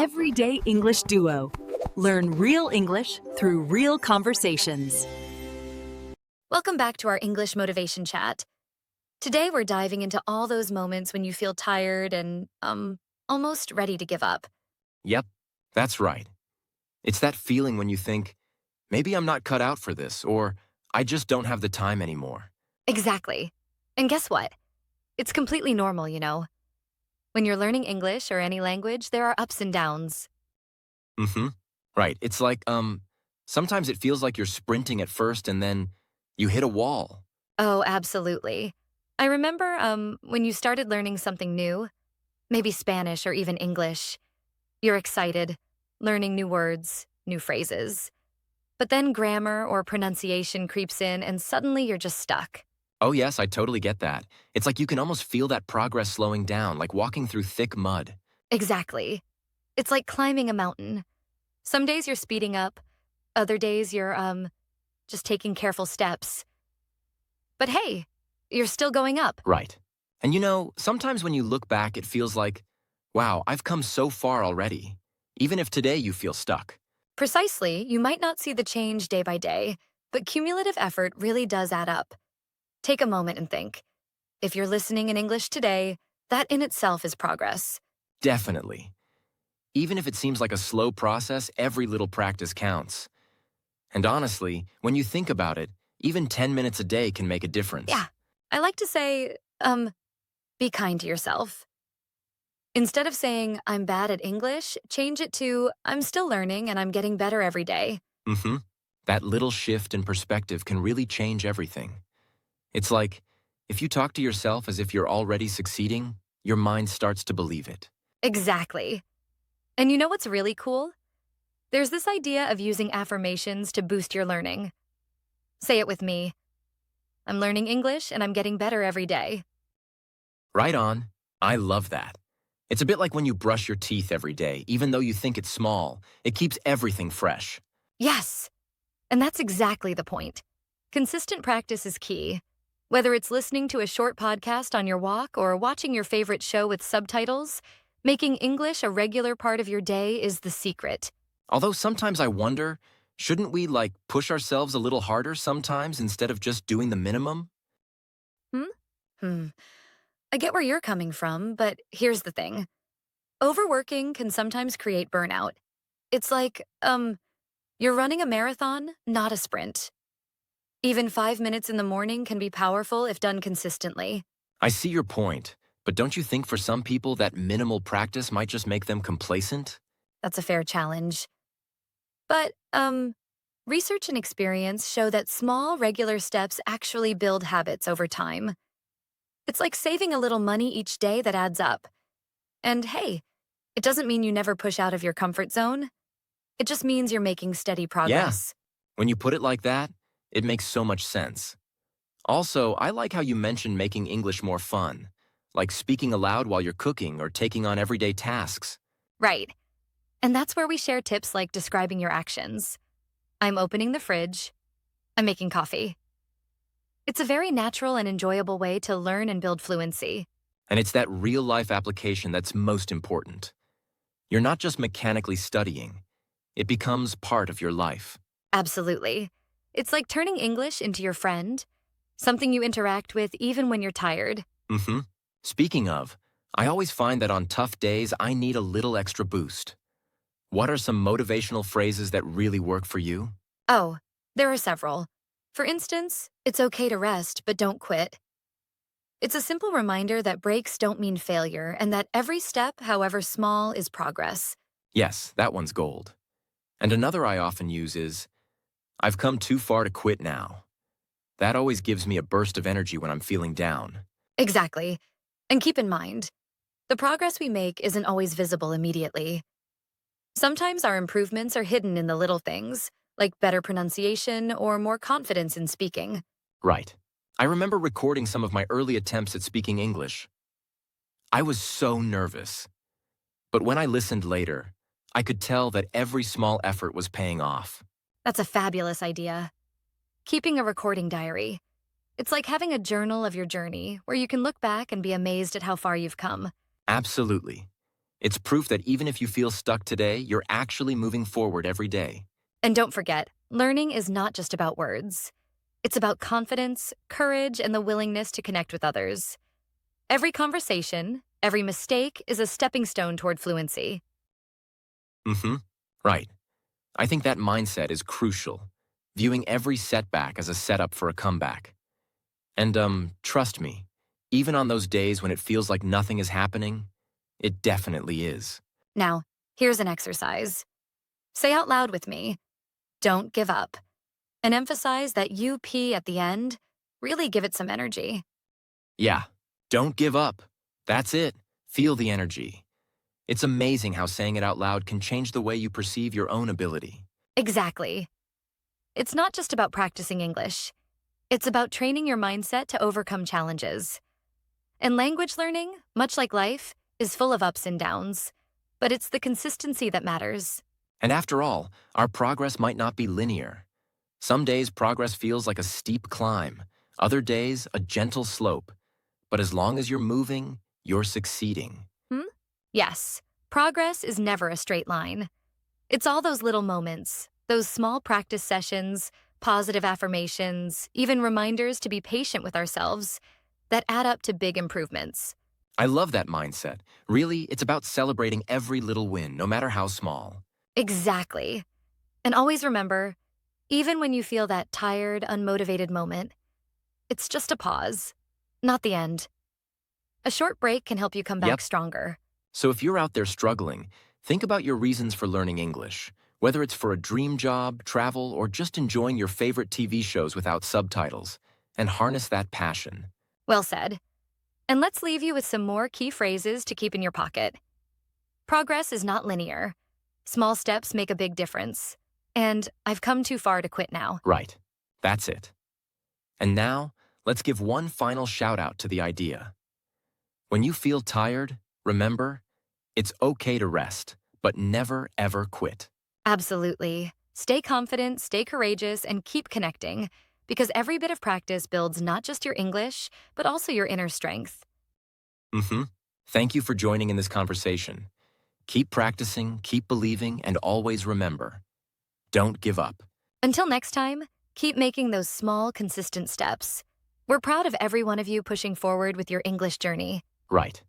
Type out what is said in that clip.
Everyday English Duo. Learn real English through real conversations. Welcome back to our English motivation chat. Today we're diving into all those moments when you feel tired and, almost ready to give up. Yep, that's right. It's that feeling when you think, maybe I'm not cut out for this, or I just don't have the time anymore. Exactly. And guess what? It's completely normal, you know. When you're learning English or any language, there are ups and downs. Mm-hmm. Right. It's like, sometimes it feels like you're sprinting at first and then you hit a wall. Oh, absolutely. I remember, when you started learning something new, maybe Spanish or even English. You're excited, learning new words, new phrases. But then grammar or pronunciation creeps in and suddenly you're just stuck. Oh, yes, I totally get that. It's like you can almost feel that progress slowing down, like walking through thick mud. Exactly. It's like climbing a mountain. Some days you're speeding up, other days you're, just taking careful steps. But hey, you're still going up. Right. And you know, sometimes when you look back, it feels like, wow, I've come so far already. Even if today you feel stuck. Precisely, you might not see the change day by day, but cumulative effort really does add up. Take a moment and think. If you're listening in English today, that in itself is progress. Definitely. Even if it seems like a slow process, every little practice counts. And honestly, when you think about it, even 10 minutes a day can make a difference. Yeah, I like to say, be kind to yourself. Instead of saying, I'm bad at English, change it to, I'm still learning and I'm getting better every day. Mm-hmm. That little shift in perspective can really change everything. It's like, if you talk to yourself as if you're already succeeding, your mind starts to believe it. Exactly. And you know what's really cool? There's this idea of using affirmations to boost your learning. Say it with me. I'm learning English and I'm getting better every day. Right on. I love that. It's a bit like when you brush your teeth every day, even though you think it's small, it keeps everything fresh. Yes. And that's exactly the point. Consistent practice is key. Whether it's listening to a short podcast on your walk or watching your favorite show with subtitles, making English a regular part of your day is the secret. Although sometimes I wonder, shouldn't we push ourselves a little harder sometimes instead of just doing the minimum? Hmm? Hmm. I get where you're coming from, but here's the thing. Overworking can sometimes create burnout. It's like, you're running a marathon, not a sprint. Even 5 minutes in the morning can be powerful if done consistently. I see your point, but don't you think for some people that minimal practice might just make them complacent? That's a fair challenge. But, research and experience show that small, regular steps actually build habits over time. It's like saving a little money each day that adds up. And hey, it doesn't mean you never push out of your comfort zone. It just means you're making steady Yeah, progress. when you put it like that, it makes so much sense. Also, I like how you mentioned making English more fun, like speaking aloud while you're cooking or taking on everyday tasks. Right. And that's where we share tips like describing your actions. I'm opening the fridge. I'm making coffee. It's a very natural and enjoyable way to learn and build fluency. And it's that real-life application that's most important. You're not just mechanically studying. It becomes part of your life. Absolutely. It's like turning English into your friend, something you interact with even when you're tired. Mm-hmm. Speaking of, I always find that on tough days, I need a little extra boost. What are some motivational phrases that really work for you? Oh, there are several. For instance, it's okay to rest, but don't quit. It's a simple reminder that breaks don't mean failure and that every step, however small, is progress. Yes, that one's gold. And another I often use is, I've come too far to quit now. That always gives me a burst of energy when I'm feeling down. Exactly. And keep in mind, the progress we make isn't always visible immediately. Sometimes our improvements are hidden in the little things, like better pronunciation or more confidence in speaking. Right. I remember recording some of my early attempts at speaking English. I was so nervous. But when I listened later, I could tell that every small effort was paying off. That's a fabulous idea. Keeping a recording diary. It's like having a journal of your journey where you can look back and be amazed at how far you've come. Absolutely. It's proof that even if you feel stuck today, you're actually moving forward every day. And don't forget, learning is not just about words. It's about confidence, courage, and the willingness to connect with others. Every conversation, every mistake is a stepping stone toward fluency. Mm-hmm. Right. I think that mindset is crucial, viewing every setback as a setup for a comeback. And, trust me, even on those days when it feels like nothing is happening, it definitely is. Now, here's an exercise. Say out loud with me, "Don't give up," and emphasize that UP at the end. Really give it some energy. Yeah, don't give up. That's it. Feel the energy. It's amazing how saying it out loud can change the way you perceive your own ability. Exactly. It's not just about practicing English. It's about training your mindset to overcome challenges. And language learning, much like life, is full of ups and downs. But it's the consistency that matters. And after all, our progress might not be linear. Some days progress feels like a steep climb, other days a gentle slope. But as long as you're moving, you're succeeding. Yes, progress is never a straight line. It's all those little moments, those small practice sessions, positive affirmations, even reminders to be patient with ourselves that add up to big improvements. I love that mindset. Really, it's about celebrating every little win, no matter how small. Exactly. And always remember, even when you feel that tired, unmotivated moment, it's just a pause, not the end. A short break can help you come back Yep. stronger. So if you're out there struggling, think about your reasons for learning English. Whether it's for a dream job, travel, or just enjoying your favorite TV shows without subtitles, and harness that passion. Well said. And let's leave you with some more key phrases to keep in your pocket. Progress is not linear. Small steps make a big difference. And I've come too far to quit now. Right. That's it. And now, let's give one final shout out to the idea. When you feel tired, remember, it's okay to rest, but never ever quit. Absolutely. Stay confident, stay courageous, and keep connecting, because every bit of practice builds not just your English, but also your inner strength. Thank you for joining in this conversation. Keep practicing, keep believing, and always remember, don't give up. Until next time, keep making those small, consistent steps. We're proud of every one of you pushing forward with your English journey. Right.